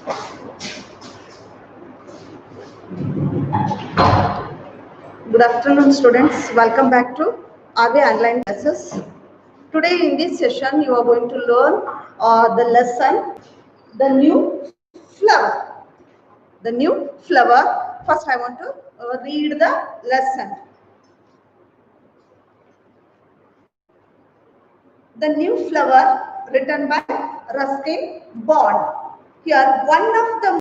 Good afternoon, students. Welcome back to RV online classes. Today in this session, you are going to learn the lesson, the new flower. The new flower. First, I want to read the lesson. The new flower, written by Ruskin Bond. Here, one of the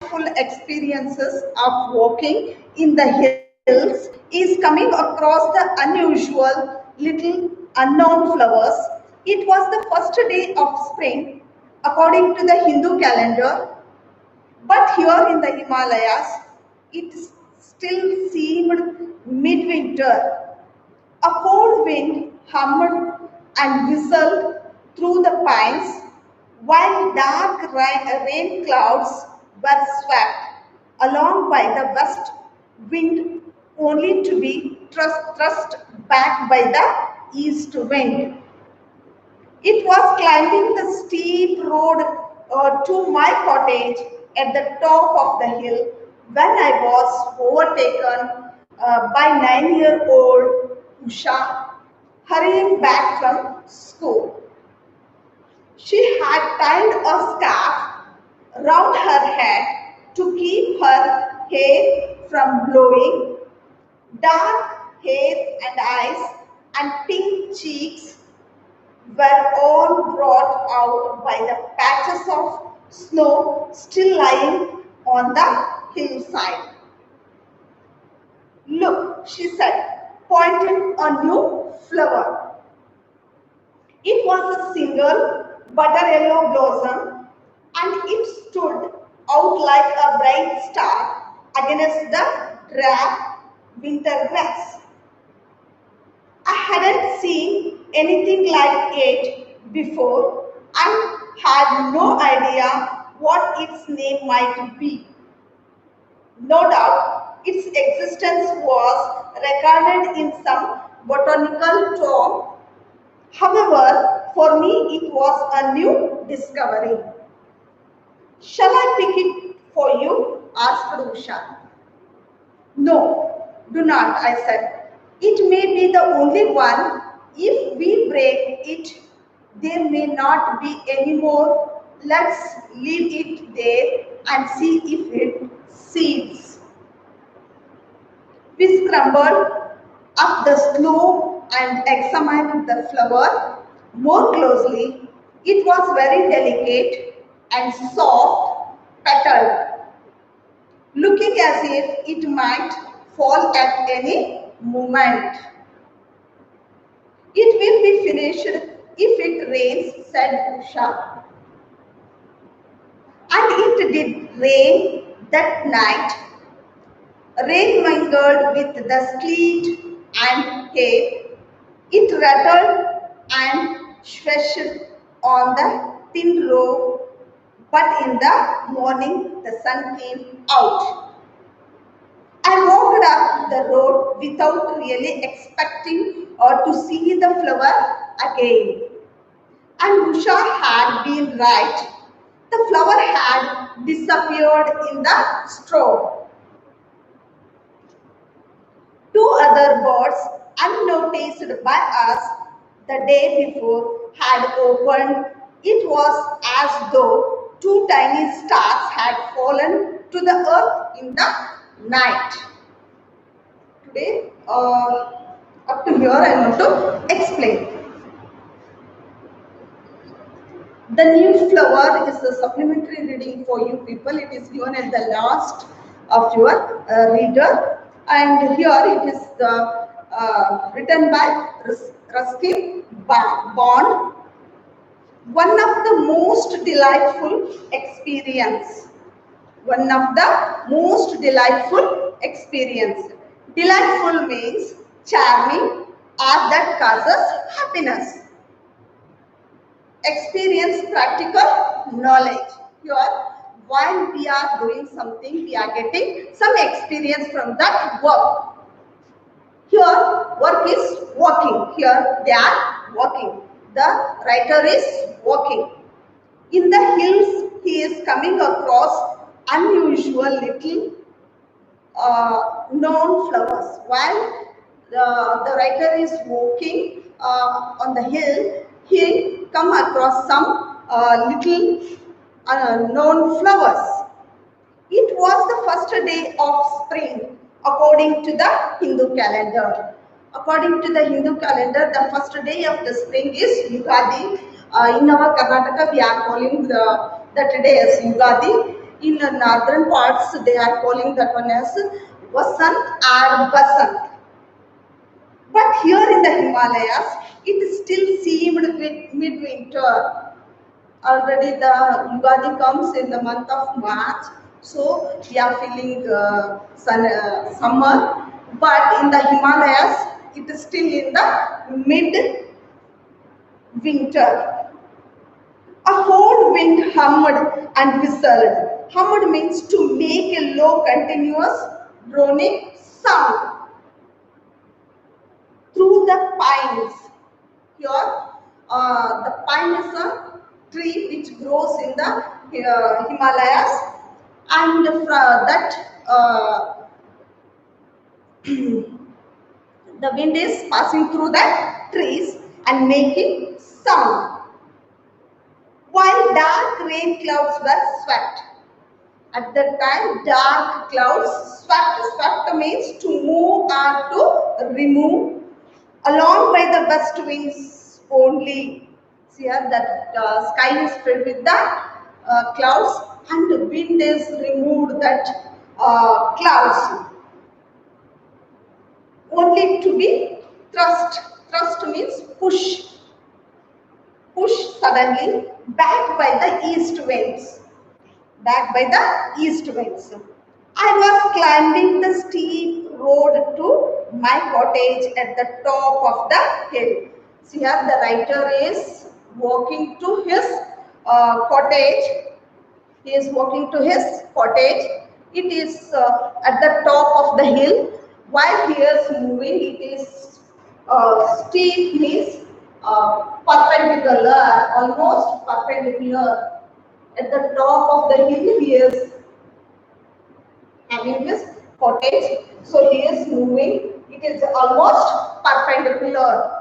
full experiences of walking in the hills is coming across the unusual little unknown flowers. It was the first day of spring according to the Hindu calendar, but here in the Himalayas it still seemed midwinter. A cold wind hummed and whistled through the pines, while dark rain clouds were swept along by the west wind, only to be thrust back by the east wind. It was climbing the steep road to my cottage at the top of the hill when I was overtaken by 9-year-old Pusha hurrying back from school. She had tied a scarf round her head to keep her hair from blowing. Dark hair and eyes and pink cheeks were all brought out by the patches of snow still lying on the hillside. Look, she said, pointing a new flower. It was a single butter yellow blossom, and it stood out like a bright star against the drab winter grass. I hadn't seen anything like it before and had no idea what its name might be. No doubt its existence was recorded in some botanical tome. However, for me it was a new discovery. Shall I pick it for you? Asked Usha. No, do not, I said. It may be the only one. If we break it, there may not be any more. Let's leave it there and see if it seeds. We scrambled up the slope and examined the flower more closely. It was very delicate and soft petaled, looking as if it might fall at any moment. It will be finished if it rains, said Usha. And it did rain that night. Rain mingled with the sleet and hail. It rattled and swished on the thin road, but in the morning the sun came out. I walked up the road without really expecting to see the flower again. And Usha had been right. The flower had disappeared in the straw. Two other birds, unnoticed by us the day before, had opened. It was as though two tiny stars had fallen to the earth in the night. Today, up to here, I want to explain. The new flower is a supplementary reading for you people. It is given at the last of your reader, and here it is written by Ruskin Bond. One of the most delightful experience. One of the most delightful experience. Delightful means charming or that causes happiness. Experience, practical knowledge. Here, while we are doing something, we are getting some experience from that work. Here, work is walking. Here, they are walking. The writer is walking. In the hills, he is coming across unusual little known flowers. While the writer is walking on the hill, he come across some little known flowers. It was the first day of spring according to the Hindu calendar. According to the Hindu calendar, the first day of the spring is Yugadi. In our Karnataka, we are calling that day as Yugadi. In the northern parts, they are calling that one as Vasant or Basant. But here in the Himalayas, it still seemed midwinter. Already the Yugadi comes in the month of March, so we are feeling summer. But in the Himalayas, it is still in the mid winter. A cold wind hummed and whistled. Hummed means to make a low, continuous droning sound through the pines. Here, the pine is a tree which grows in the Himalayas, and the wind is passing through the trees and making sound. While dark rain clouds were swept. At that time, dark clouds swept. Swept means to move or to remove along by the west winds only. See here that sky is filled with the clouds and the wind is removed that clouds only to be thrust. Thrust means push. Push suddenly back by the east winds. Back by the east winds. I was climbing the steep road to my cottage at the top of the hill. See here the writer is walking to his cottage. He is walking to his cottage. It is at the top of the hill. While he is moving, it is steep means perpendicular, almost perpendicular. At the top of the hill, he is having his cottage. So he is moving. It is almost perpendicular.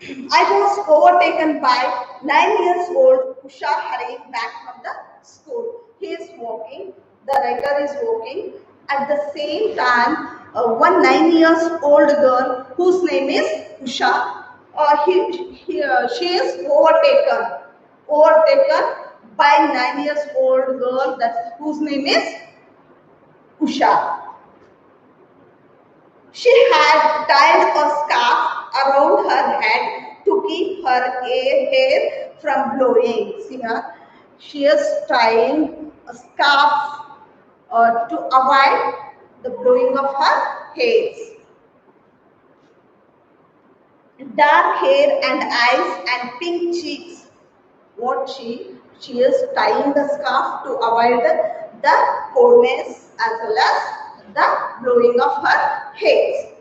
I was overtaken by 9 years old Pusha hurrying back from the school. He is walking, the writer is walking. At the same time, one 9 years old girl whose name is Pusha, she is overtaken by 9 years old girl whose name is Pusha. She had tied a scarf around her head to keep her hair from blowing. See here, she is tying a scarf to avoid the blowing of her hairs. Dark hair and eyes and pink cheeks. What she is tying the scarf to avoid the coldness as well as the blowing of her hairs.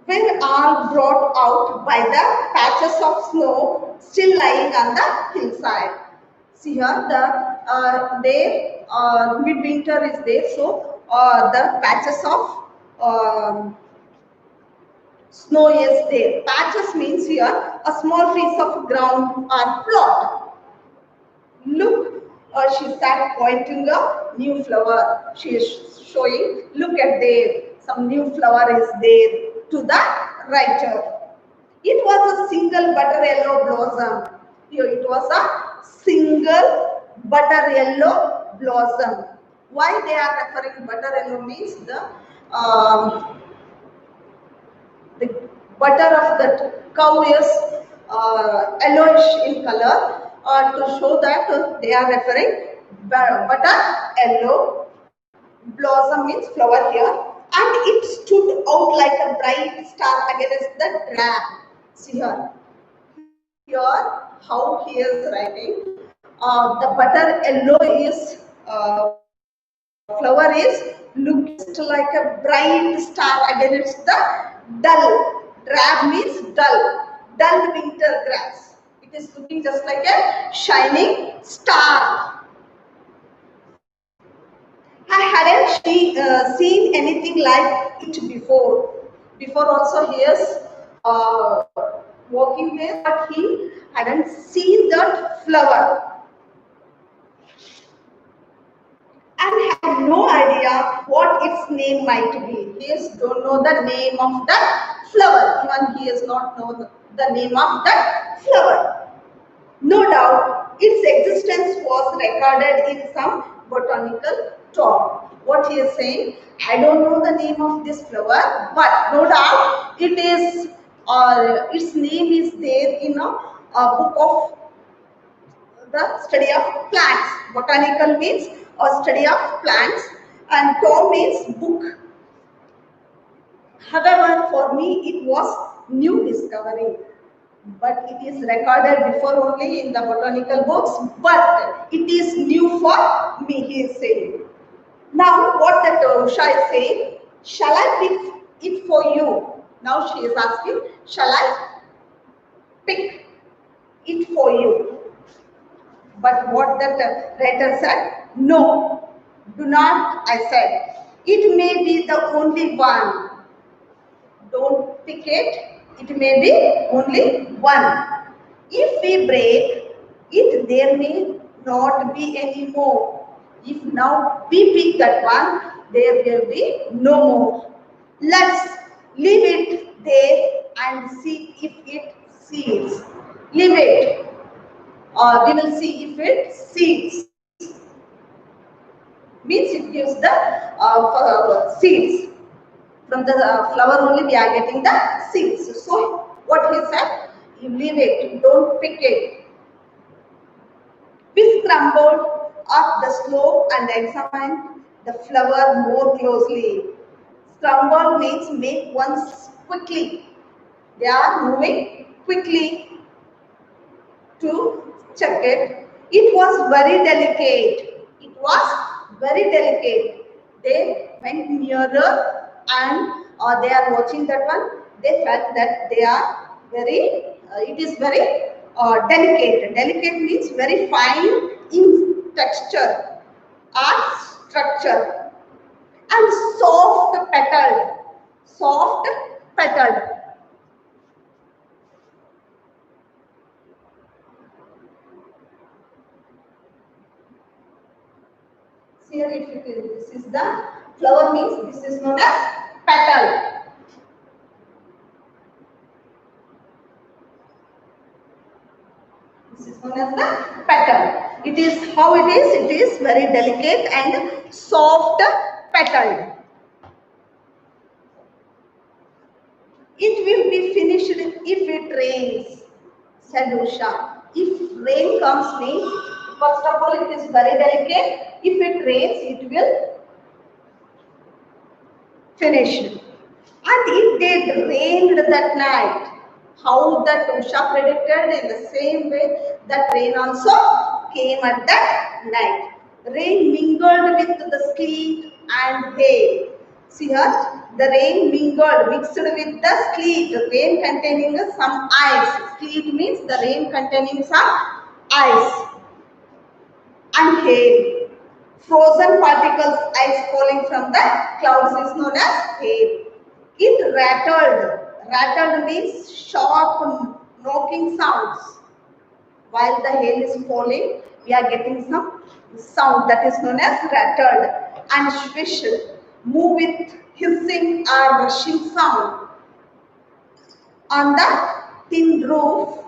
Were all brought out by the patches of snow still lying on the hillside. See here, midwinter is there, so the patches of snow is there. Patches means here a small piece of ground or plot. Look, she sat pointing a new flower. She is showing, look at there, some new flower is there to the writer. It was a single butter yellow blossom. Here it was a single butter yellow blossom. Why they are referring butter yellow means the butter of that cow is yellowish in color, to show that they are referring butter yellow blossom means flower here, and it stood out like a bright star against the drab. See here how he is writing. The butter yellow is flower is looking looking just like a bright star against the dull. Drab means dull. Dull winter grass. It is looking just like a shining star. I hadn't seen anything like it before. Before also he is uh, walking there, but he hadn't seen that flower and had no idea what its name might be. He is don't know the name of that flower. Even he is not know the name of that flower. No doubt, its existence was recorded in some botanical talk. What he is saying, I don't know the name of this flower, but no doubt it is, its name is there in a book of the study of plants. Botanical means a study of plants, and tom means book. However, for me, it was new discovery, but it is recorded before only in the botanical books, but it is new for me, he is saying. Now, what the Usha is saying, shall I pick it for you? Now she is asking, shall I pick it for you? But what the writer said, no, do not, I said. It may be the only one. Don't pick it. It may be only one. If we break it, there may not be any more. If now we pick that one, there will be no more. Let's leave it there and see if it seeds. Leave it. We will see if it seeds. Means it gives the seeds. From the flower only we are getting the seeds. So what he said, you leave it, don't pick it. We scrambled up the slope and examined the flower more closely. Scramble means make once quickly. They are moving quickly to check it. It was very delicate. It was very delicate. They went nearer and they are watching that one. They felt that they are very, it is very delicate. Delicate means very fine in texture or structure and soft petaled. Soft petaled. Here if it is, this is the flower means this is known as petal. This is known as the petal. It is how it is. It is very delicate and soft petaled. It will be finished if it rains, said Usha. If rain comes means, first of all, it is very delicate. If it rains, it will finish. And it did rained that night. How that Usha predicted, in the same way that rain also came at that night. Rain mingled with the sleet and hail. See here, the rain mingled, mixed with the sleet, rain containing some ice. Sleet means the rain containing some ice and hail. Frozen particles, ice falling from the clouds is known as hail. It rattled. Rattled means sharp knocking sounds. While the hail is falling, we are getting some sound that is known as rattled. And swish, move with hissing or rushing sound. On the tin roof,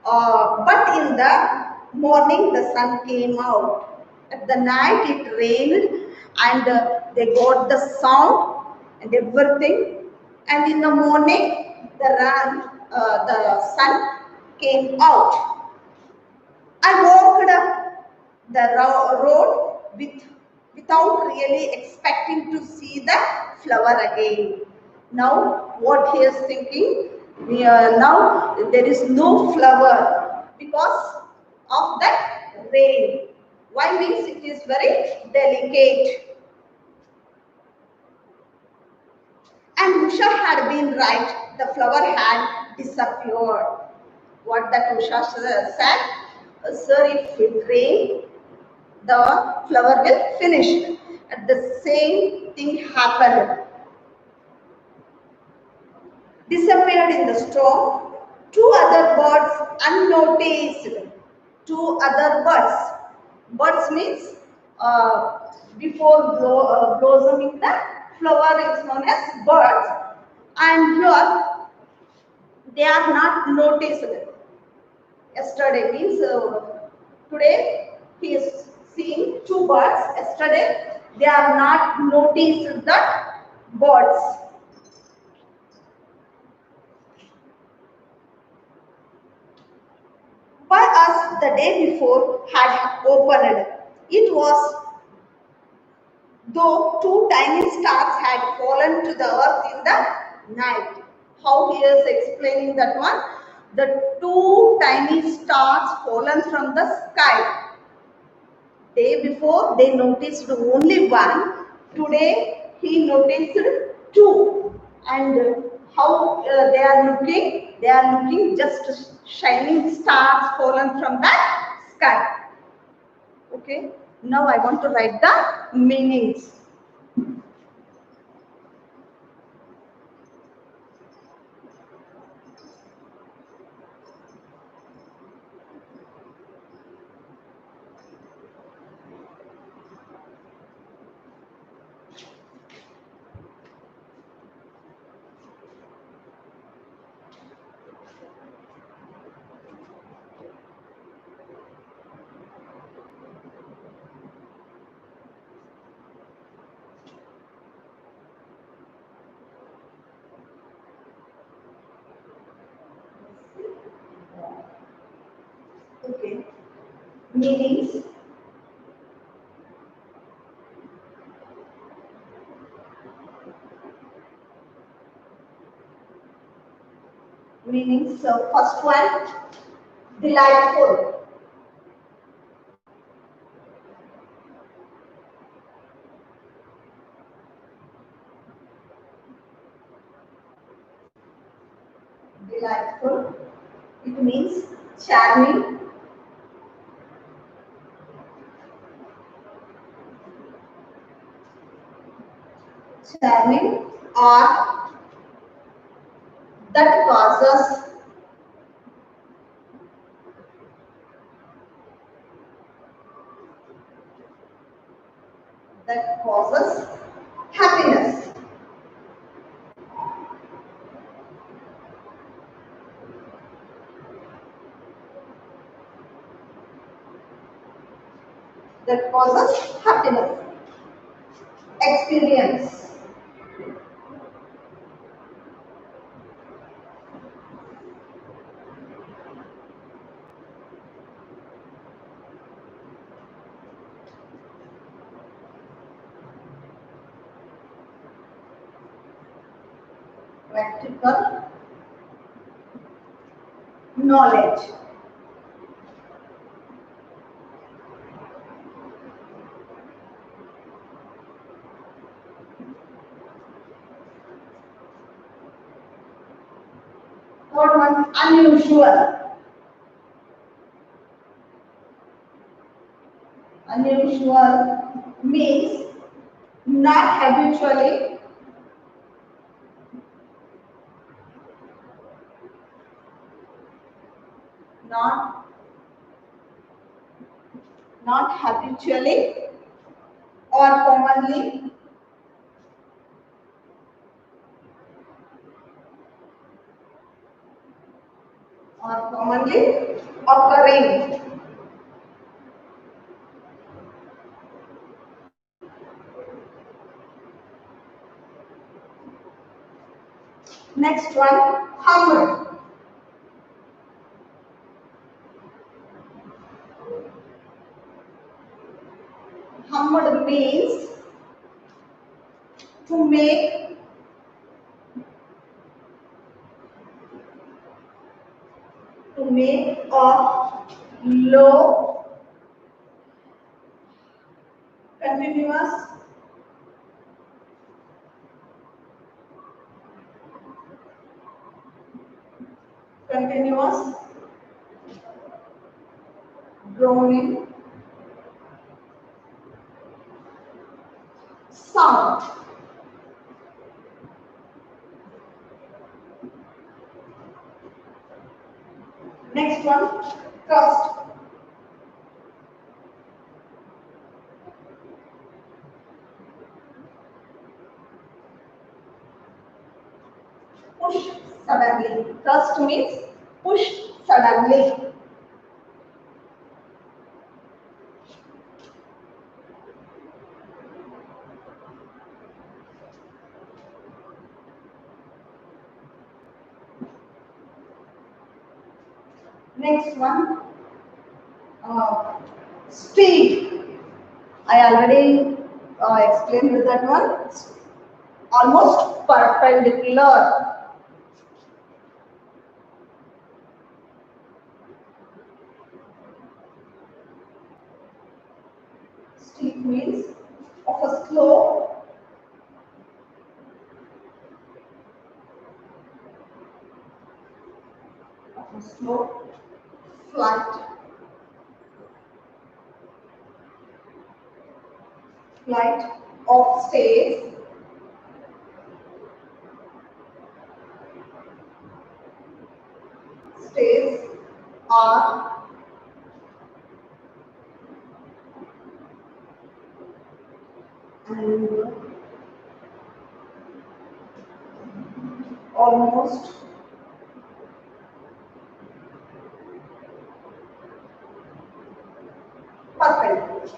but in the morning the sun came out. At the night it rained and they got the sound and everything. And in the morning the sun came out. I walked up the road without really expecting to see the flower again. Now what he is thinking, now there is no flower because of that rain. Why means it is very delicate. And Usha had been right. The flower had disappeared. What that Usha said, sir, if it rains, the flower will finish. And the same thing happened. Disappeared in the storm. Two other birds unnoticed. Two other birds. Birds means before blossoming the flower is known as birds. And here they are not noticed. Yesterday means today he is seeing two birds. Yesterday they are not noticed the birds. By us the day before had opened. It was though two tiny stars had fallen to the earth in the night. How he is explaining that one? The two tiny stars fallen from the sky. Day before they noticed only one. Today he noticed two. And how they are looking? They are looking just shining stars fallen from the sky. Okay. Now I want to write the meanings. Okay. Meanings. Meanings. So first one, delightful. Delightful. It means charming. Charming or that causes happiness. That causes happiness. Experience. Practical knowledge. Third one, unusual. Unusual means not habitually, not not habitually or commonly occurring. Next one, humble. Humble means to make a low, continuous continuous, groaning sound. Next one, thrust. Push suddenly. Thrust means push suddenly. Next one, speed. I already explained with that one. Almost perpendicular. Steep means of a slow flight. Flight of stairs. Stairs are and almost perpendicular.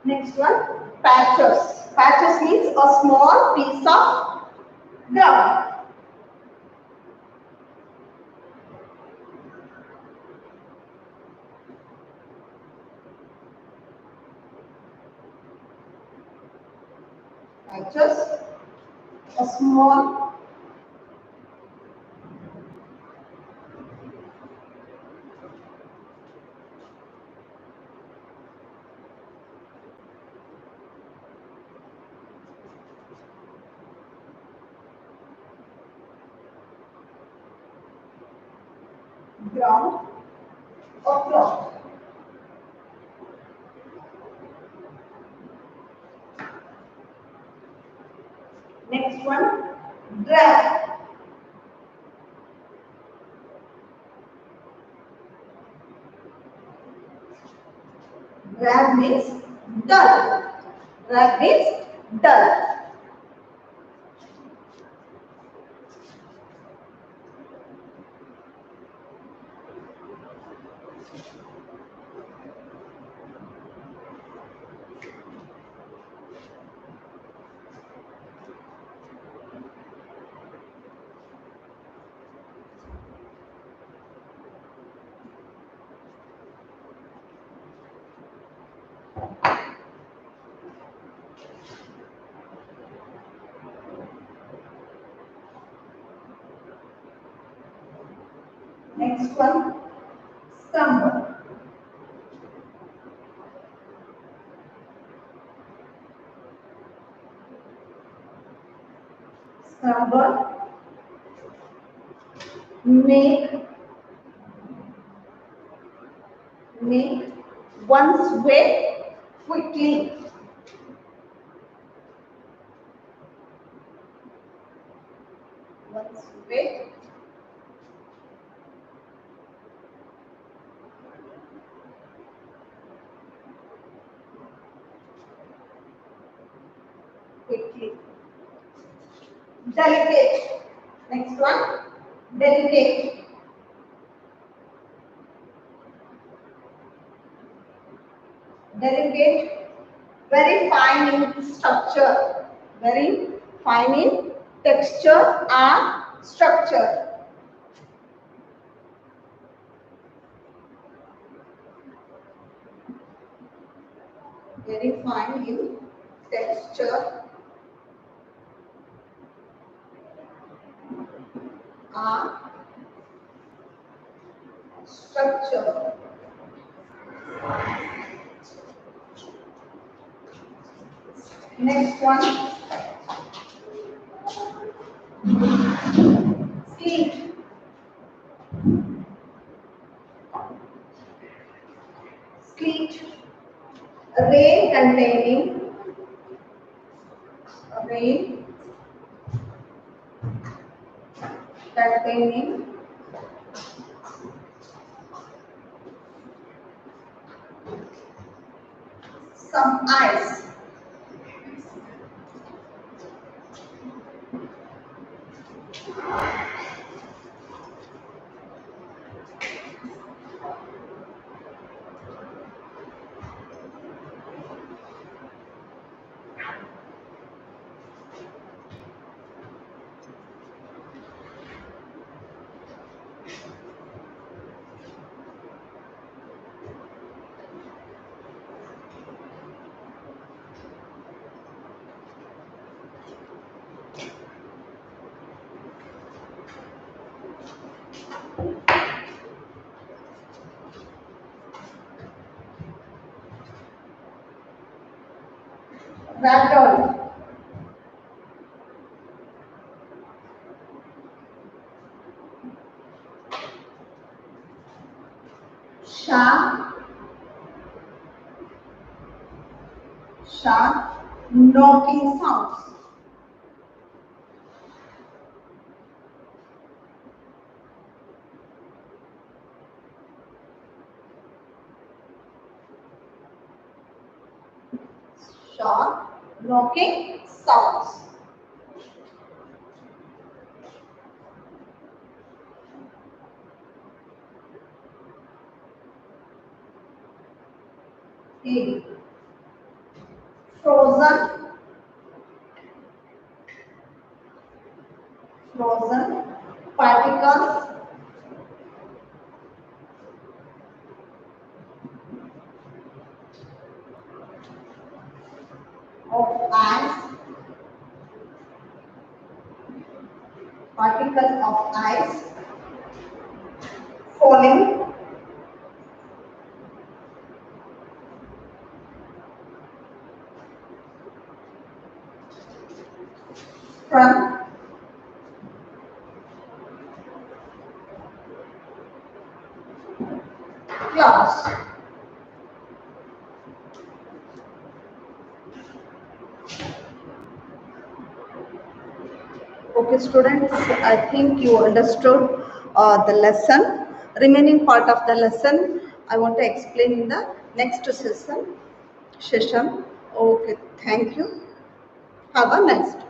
Next one, patches. Patches means a small piece of ground. Patches, a small ground or plot. Next one, drag. Drag means dull. Drag means dull. Next one, stumble. Stumble, make one's way quickly. One's way quickly. Delicate. Next one, delicate. Delicate, very fine in structure, very fine in texture and structure. Very fine in texture are structure. Next one, sleep. Sleep. Rain rain containing some ice. Rattle. Sharp, sharp, knocking sounds. Sharp, knocking sounds. A. Frozen, frozen particles of ice, particle of ice falling from clouds. Okay, students, I think you understood the lesson. Remaining part of the lesson, I want to explain in the next session. Okay, thank you. Have a nice day.